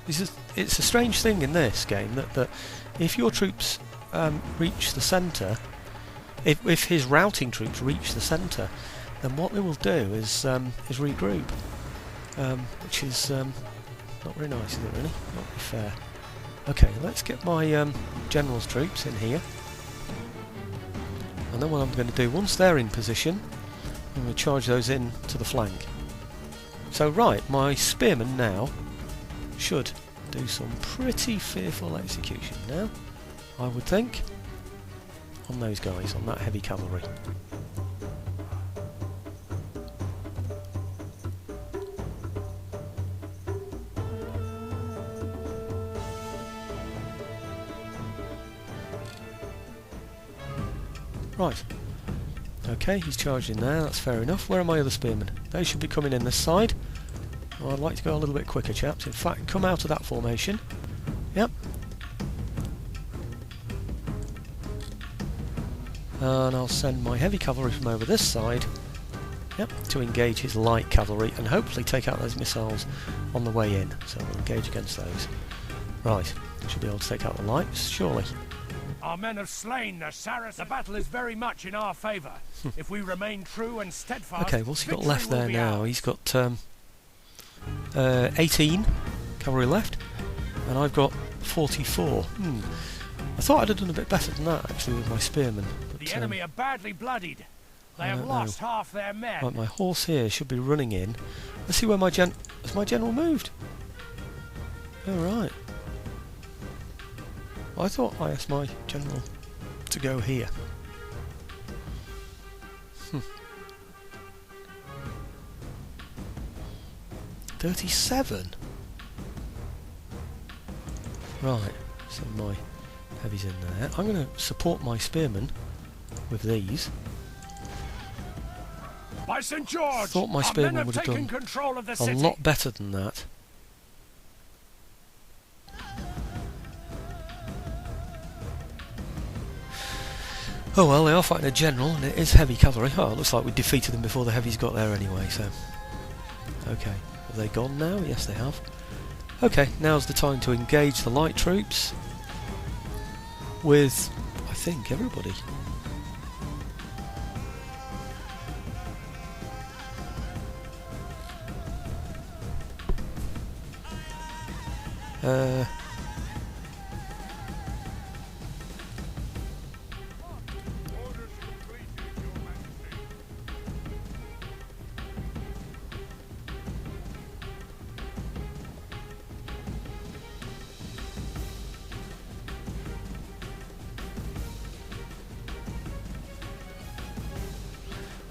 It's a strange thing in this game that if your troops reach the centre, if his routing troops reach the centre, then what they will do is regroup, which is not very nice, is it really? Not very fair. Okay, let's get my general's troops in here, and then what I'm going to do, once they're in position, I'm going to charge those in to the flank. So right, my spearmen now should do some pretty fearful execution now, I would think, on those guys, on that heavy cavalry. Right, okay, he's charged in there, that's fair enough. Where are my other spearmen? They should be coming in this side. Oh, I'd like to go a little bit quicker, chaps. In fact, come out of that formation. Yep. And I'll send my heavy cavalry from over this side, yep, to engage his light cavalry and hopefully take out those missiles on the way in. So we'll engage against those. Right, should be able to take out the lights, surely. Our men have slain the Saracens. The battle is very much in our favour. If we remain true and steadfast. Okay, what's he got left there now? He's got 18 cavalry left, and I've got 44. I thought I'd have done a bit better than that actually with my spearmen. But, the enemy are badly bloodied. They have lost half their men. Right, my horse here should be running in. Let's see where my has my general moved? Oh right. I thought I asked my general to go here. 37? Right, so my heavy's in there. I'm going to support my spearmen with these. By St. George, Thought my spearmen would have done a lot better than that. Oh well, they are fighting a general, and it is heavy cavalry. Oh, it looks like we defeated them before the heavies got there anyway, so... Okay, have they gone now? Yes, they have. Okay, now's the time to engage the light troops with, I think, everybody.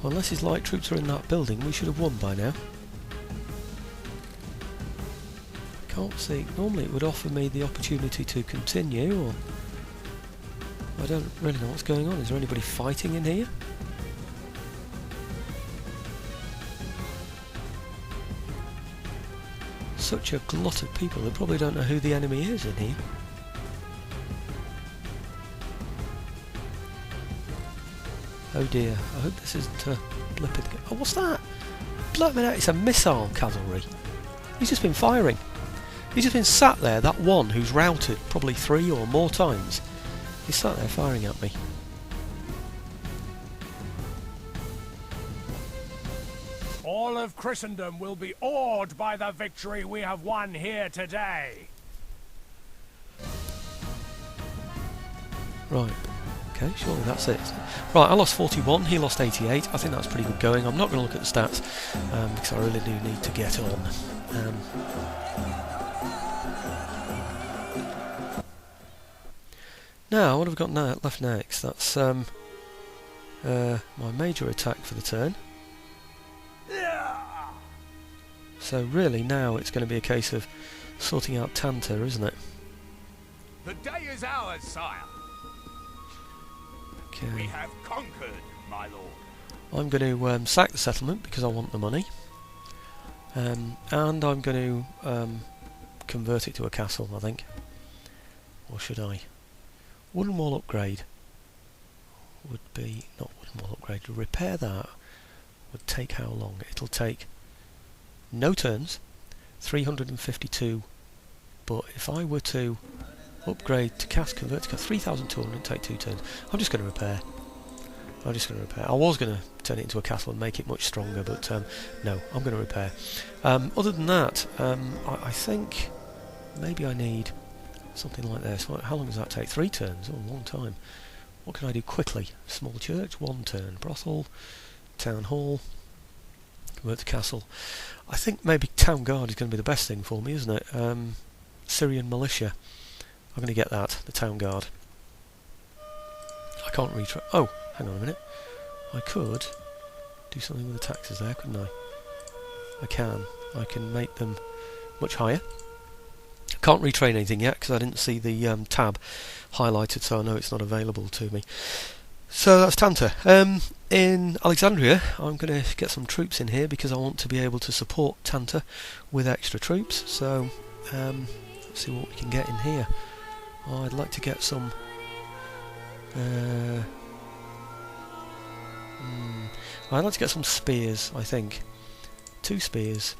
Well, unless his light troops are in that building, we should have won by now. Can't see. Normally it would offer me the opportunity to continue, or... I don't really know what's going on. Is there anybody fighting in here? Such a glut of people, they probably don't know who the enemy is in here. Oh dear, I hope this isn't a blip in the... Oh, what's that? Blow me out, it's a missile cavalry. He's just been firing. He's just been sat there, that one who's routed probably 3 or more times. He's sat there firing at me. All of Christendom will be awed by the victory we have won here today. Right. Okay, surely that's it. Right, I lost 41, he lost 88. I think that's pretty good going. I'm not going to look at the stats because I really do need to get on. Now, what have we got left next? That's my major attack for the turn. So really now it's going to be a case of sorting out Tanta, isn't it? The day is ours, sire. Okay. We have conquered, my lord. I'm going to sack the settlement because I want the money, and I'm going to convert it to a castle, I think. Or should I? Wooden wall upgrade would be... not wooden wall upgrade. To repair that would take how long? It'll take no turns, 352 but if I were to upgrade to cast convert to 3,200, take 2 turns. I'm just going to repair. I was going to turn it into a castle and make it much stronger, but no, I'm going to repair. Other than that, I think maybe I need something like this. How long does that take? 3 turns? Oh, a long time. What can I do quickly? Small church, 1 turn. Brothel, town hall, convert to castle. I think maybe town guard is going to be the best thing for me, isn't it? Syrian militia. I'm going to get that, the town guard. I can't retrain. Oh, hang on a minute. I could do something with the taxes there, couldn't I? I can. I can make them much higher. I can't retrain anything yet because I didn't see the tab highlighted, so I know it's not available to me. So that's Tanta. In Alexandria, I'm going to get some troops in here because I want to be able to support Tanta with extra troops. So let's see what we can get in here. I'd like to get some. I'd like to get some spears. I think 2 spears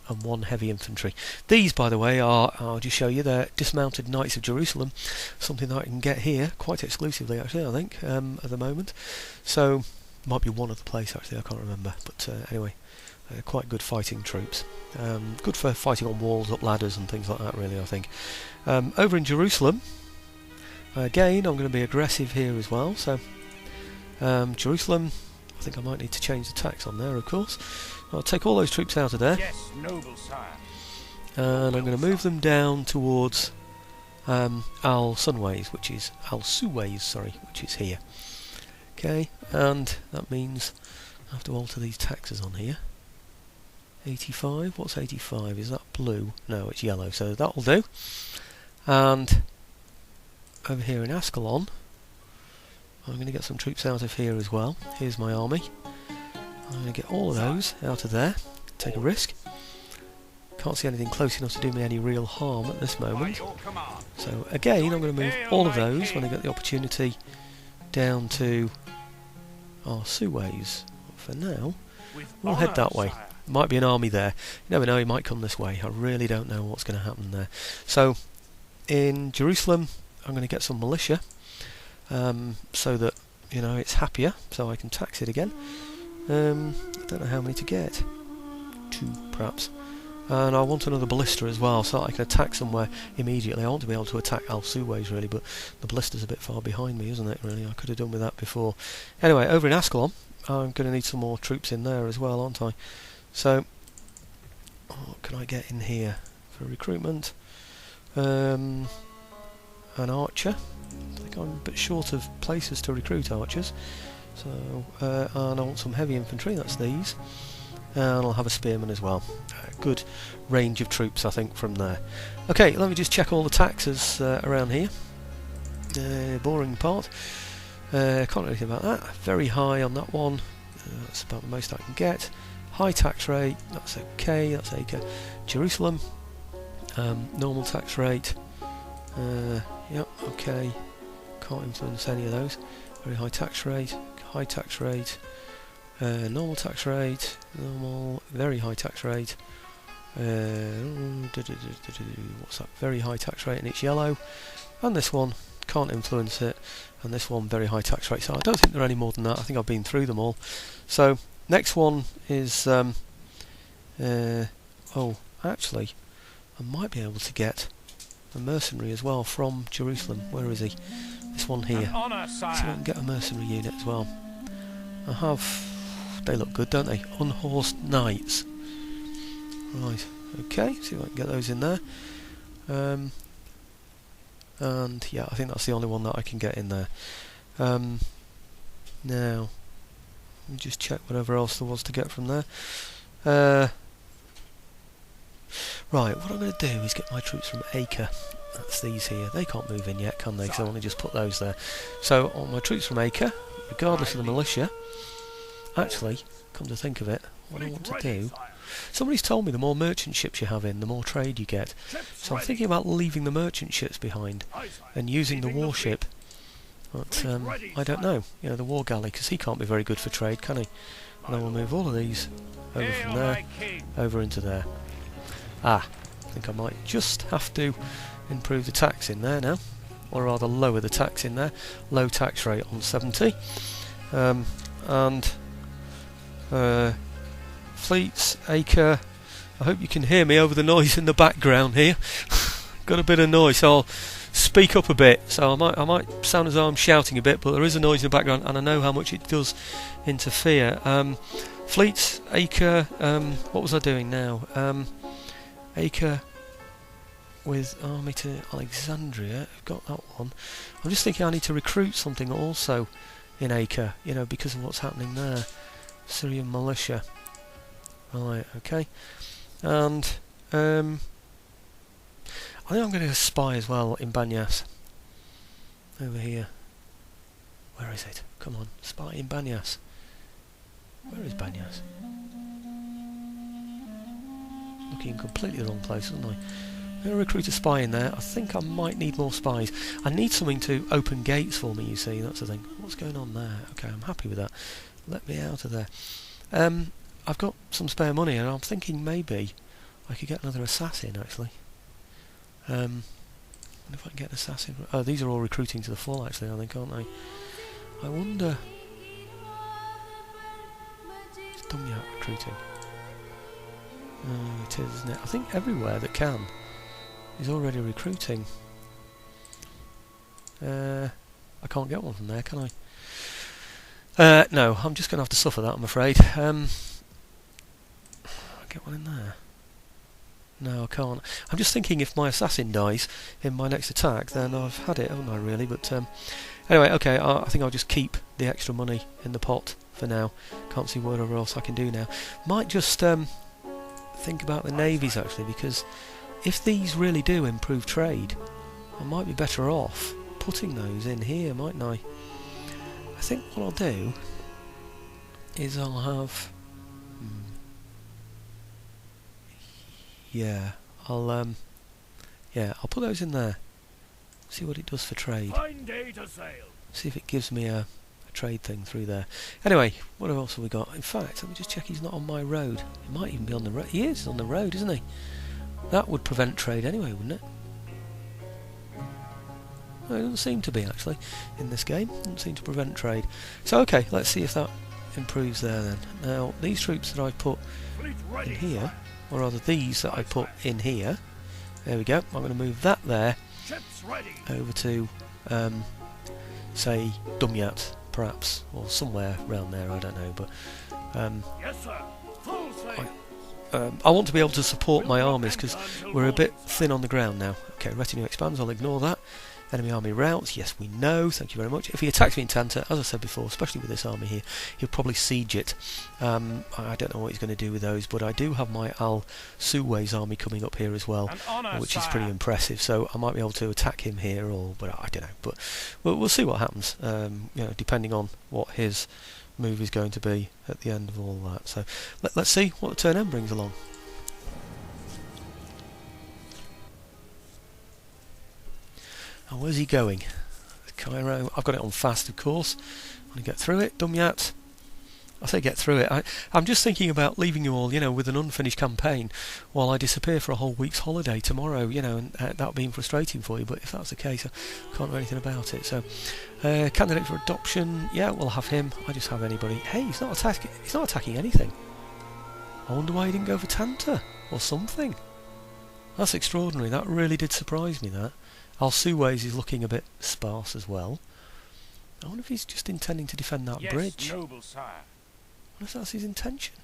and 1 heavy infantry. These, by the way, are, I'll just show you, they're dismounted Knights of Jerusalem, something that I can get here quite exclusively, actually, I think, at the moment. So might be one other place, actually, I can't remember, but anyway, quite good fighting troops. Good for fighting on walls, up ladders and things like that, really, I think. Over in Jerusalem, again, I'm going to be aggressive here as well. So Jerusalem, I think I might need to change the tax on there, of course. I'll take all those troops out of there. Yes, noble sire. And I'm going to move them down towards Al-Suways, which is here. Okay, and that means I have to alter these taxes on here. 85, what's 85? Is that blue? No, it's yellow, so that'll do. And over here in Ascalon, I'm going to get some troops out of here as well. Here's my army. I'm going to get all of those out of there. Take a risk. Can't see anything close enough to do me any real harm at this moment. So again, I'm going to move all of those when I get the opportunity down to Al-Suways. For now, we'll head that way. Might be an army there. You never know, he might come this way. I really don't know what's going to happen there. So in Jerusalem, I'm going to get some militia, so that it's happier, so I can tax it again. I don't know how many to get. 2 perhaps. And I want another ballista as well, so that I can attack somewhere immediately. I want to be able to attack Al-Suways really, but the ballista's a bit far behind me, isn't it, really? I could have done with that before. Anyway, over in Ascalon, I'm going to need some more troops in there as well, aren't I? So, what can I get in here for recruitment? An archer. I think I'm a bit short of places to recruit archers. So, and I want some heavy infantry, that's these. And I'll have a spearman as well. Good range of troops, I think, from there. Okay, let me just check all the taxes around here. Boring part. Can't do anything about that. Very high on that one. That's about the most I can get. High tax rate, that's okay, that's acre. Jerusalem, normal tax rate. Yep, okay. Can't influence any of those. Very high tax rate, normal tax rate, normal, very high tax rate. What's that? Very high tax rate, and it's yellow. And this one, can't influence it. And this one, very high tax rate. So I don't think there are any more than that. I think I've been through them all. So next one is actually I might be able to get a mercenary as well from Jerusalem. Where is he? This one here. Honor, sire. So I can get a mercenary unit as well. I have. They look good, don't they? Unhorsed knights. Right. Okay. See if I can get those in there. And yeah, I think that's the only one that I can get in there. Now, let me just check whatever else there was to get from there. Right, what I'm going to do is get my troops from Acre. That's these here. They can't move in yet, can they? So I want to just put those there. So on my troops from Acre, regardless of the militia, actually, come to think of it, what I want to do, somebody's told me the more merchant ships you have in, the more trade you get. So I'm thinking about leaving the merchant ships behind and using the warship. But I don't know, the war galley, because he can't be very good for trade, can he? And I will move all of these over from there, over into there. Ah, I think I might just have to improve the tax in there now, or rather lower the tax in there. Low tax rate on 70. And fleets, acre. I hope you can hear me over the noise in the background here. Got a bit of noise, so I'll speak up a bit. So I might sound as though I'm shouting a bit, but there is a noise in the background, and I know how much it does interfere. Fleets, acre. What was I doing now? Acre with army to Alexandria. I've got that one. I'm just thinking I need to recruit something also in Acre, you know, because of what's happening there. Syrian militia. Right, okay. And I think I'm going to spy as well in Banyas. Over here. Where is it? Come on, spy in Banyas. Where is Banyas? Looking in completely the wrong place, isn't I? I'm going to recruit a spy in there. I think I might need more spies. I need something to open gates for me, you see, that's the thing. What's going on there? Okay, I'm happy with that. Let me out of there. I've got some spare money, and I'm thinking maybe I could get another assassin, actually. I wonder if I can get an assassin. Oh, these are all recruiting to the full, actually, I think, aren't they? I wonder... It's Dumyat recruiting. It is, isn't it? I think everywhere that can is already recruiting. I can't get one from there, can I? No, I'm just going to have to suffer that, I'm afraid. I'll get one in there. No, I can't. I'm just thinking if my assassin dies in my next attack, then I've had it, haven't I, really? But anyway, okay, I think I'll just keep the extra money in the pot for now. Can't see whatever else I can do now. Might just think about the navies, actually, because if these really do improve trade, I might be better off putting those in here, mightn't I? I think what I'll do is I'll have... I'll put those in there. See what it does for trade. Fine day to sail. See if it gives me a trade thing through there. Anyway, what else have we got? In fact, let me just check he's not on my road. He might even be on the road. He is on the road, isn't he? That would prevent trade anyway, wouldn't it? No, it doesn't seem to be, actually, in this game. It doesn't seem to prevent trade. So, okay, let's see if that improves there then. Now, these troops that I put in here, or rather these that I put in here, there we go. I'm going to move that there over to, say, Dumyat, perhaps, or somewhere around there, I don't know, but Yes, sir. Full sail. I want to be able to support my armies because we're a bit thin on the ground now. Okay, retinue expands, I'll ignore that. Enemy army routes, yes we know, thank you very much. If he attacks me in Tanta, as I said before, especially with this army here, he'll probably siege it. I don't know what he's going to do with those, but I do have my Al-Suways army coming up here as well, which is pretty impressive, so I might be able to attack him here, or but I don't know. But we'll see what happens, you know, depending on what his move is going to be at the end of all that. So let's see what the turn end brings along. Oh, where's he going? Cairo. I've got it on fast, of course. I want to get through it. Dumyat. I say get through it. I'm just thinking about leaving you all, you know, with an unfinished campaign while I disappear for a whole week's holiday tomorrow, you know, and that being frustrating for you. But if that's the case, I can't do anything about it. So, candidate for adoption. Yeah, we'll have him. I just have anybody. Hey, he's not attacking anything. I wonder why he didn't go for Tanta or something. That's extraordinary. That really did surprise me, that. Al-Suways is looking a bit sparse as well. I wonder if he's just intending to defend that bridge. Yes, noble sire. What if that's his intention?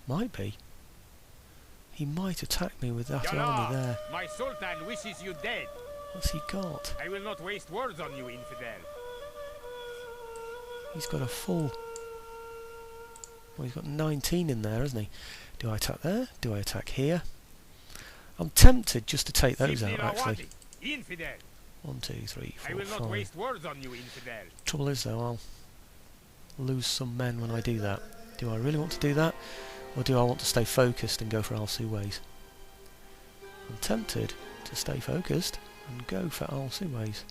Might be. He might attack me with that army there. My sultan wishes you dead. What's he got? I will not waste words on you, infidel. He's got a full... Well, he's got 19 in there, hasn't he? Do I attack there? Do I attack here? I'm tempted just to take those out, actually. Infidel. 1, 2, 3, 4, I will not 5. waste words on you, infidel. Trouble is, though, I'll lose some men when I do that. Do I really want to do that? Or do I want to stay focused and go for Al-Suways? I'm tempted to stay focused and go for Al-Suways.